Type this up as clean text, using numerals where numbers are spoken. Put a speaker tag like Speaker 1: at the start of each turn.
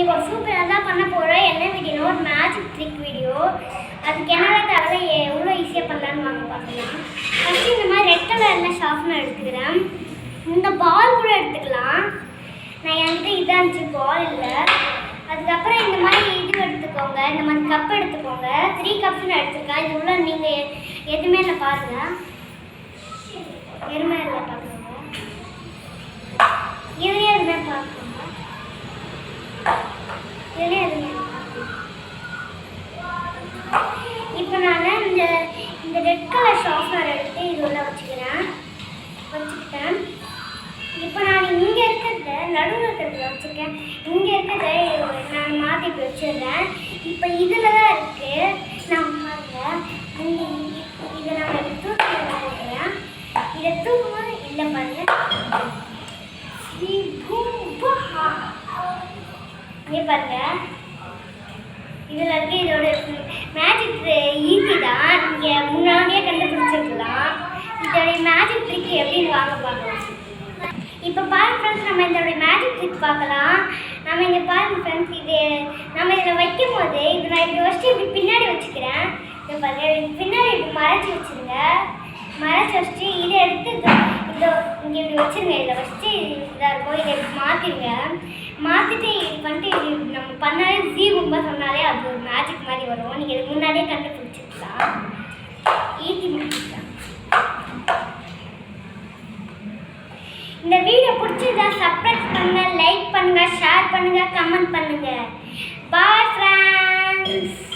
Speaker 1: இன்னைக்கு ஒரு சூப்பராக தான் பண்ண போகிறோம். என்ன வீடியோ? ஒரு மேஜிக் ட்ரிக் வீடியோ. அதுக்கு என்னவே தவிர எவ்வளோ ஈஸியாக பண்ணலான்னு வாங்க பார்க்கலாம். ஃபஸ்ட்டு இந்த மாதிரி ரெட் கலரில் ஷார்ப்னர் எடுத்துக்கிறேன். இந்த பால் கூட எடுத்துக்கலாம். நான் என்கிட்ட இதாக இருந்துச்சு, பால் இல்லை. அதுக்கப்புறம் இந்த மாதிரி இது எடுத்துக்கோங்க, இந்த மாதிரி கப் எடுத்துக்கோங்க. 3 கப்ஸ் நான் எடுத்துருக்கேன். இது உள்ள நீங்கள் எதுவுமே இல்லை பாருங்கள், எதுவுமே இல்லை பார்த்துக்கோங்க. இதுலேயே எதுவுமே பார்க்கோங்க, இதுலேயே எதுவுமே. இப்போ நான் இந்த ரெட் கலர் ஷார்ப்னர் எடுத்து இது உள்ள வச்சுக்கிட்டேன். இப்போ நான் இங்கே இருக்கிறத நடுவில் இருக்கிறத வச்சுருக்கேன். இங்கே இருக்கிறத நான் மாற்றி வச்சிடுறேன். இப்போ இதில் தான் இருக்குது. நான் பாருங்க, இதை நான் தூக்கி போடுறேன். இதை தூக்கும்போது இல்லை பாருங்க, இங்கே பாருங்க, இதில் இருக்கு. இதோட மேஜிக் ஈஸி தான், நீங்கள் முன்னாடியே கண்டுபிடிச்சிருக்கலாம். இதோடைய மேஜிக் ட்ரிக் எப்படின்னு வாங்க பார்க்கலாம். இப்போ பாருங்க ஃப்ரெண்ட்ஸ், நம்ம இதோட மேஜிக் ட்ரிக் பார்க்கலாம். நம்ம இங்கே பாருங்க ஃப்ரெண்ட்ஸ், இது நம்ம இதில் வைக்கும் போது இது நான் இப்படி வச்சுட்டு இப்படி பின்னாடி வச்சுக்கிறேன். இதை பாருங்க, பின்னாடி இப்படி மறைச்சி வச்சுருங்க. மறைச்சி வச்சுட்டு இதை எடுத்து இதை இங்கே இப்படி வச்சுருங்க. இதை வச்சுட்டு இதாக இருக்கும். இதை இப்படி மாற்றிடுங்க. மாற்றிட்டு இது பண்ணிட்டு இது நம்ம பண்ணாலே ரொம்ப சொன்னாலே அது ஒரு மேஜிக் மாதிரி வரும். நீங்கள் இதுக்கு முன்னாடியே கண்டுபிடிச்சிருக்கலாம். ஈஸி முடிச்சுக்கலாம். இந்த வீடியோ பிடிச்சிருந்தா சப்ஸ்கிரைப் பண்ணுங்க, லைக் பண்ணுங்க, ஷேர் பண்ணுங்க, கமெண்ட் பண்ணுங்க. Bye friends.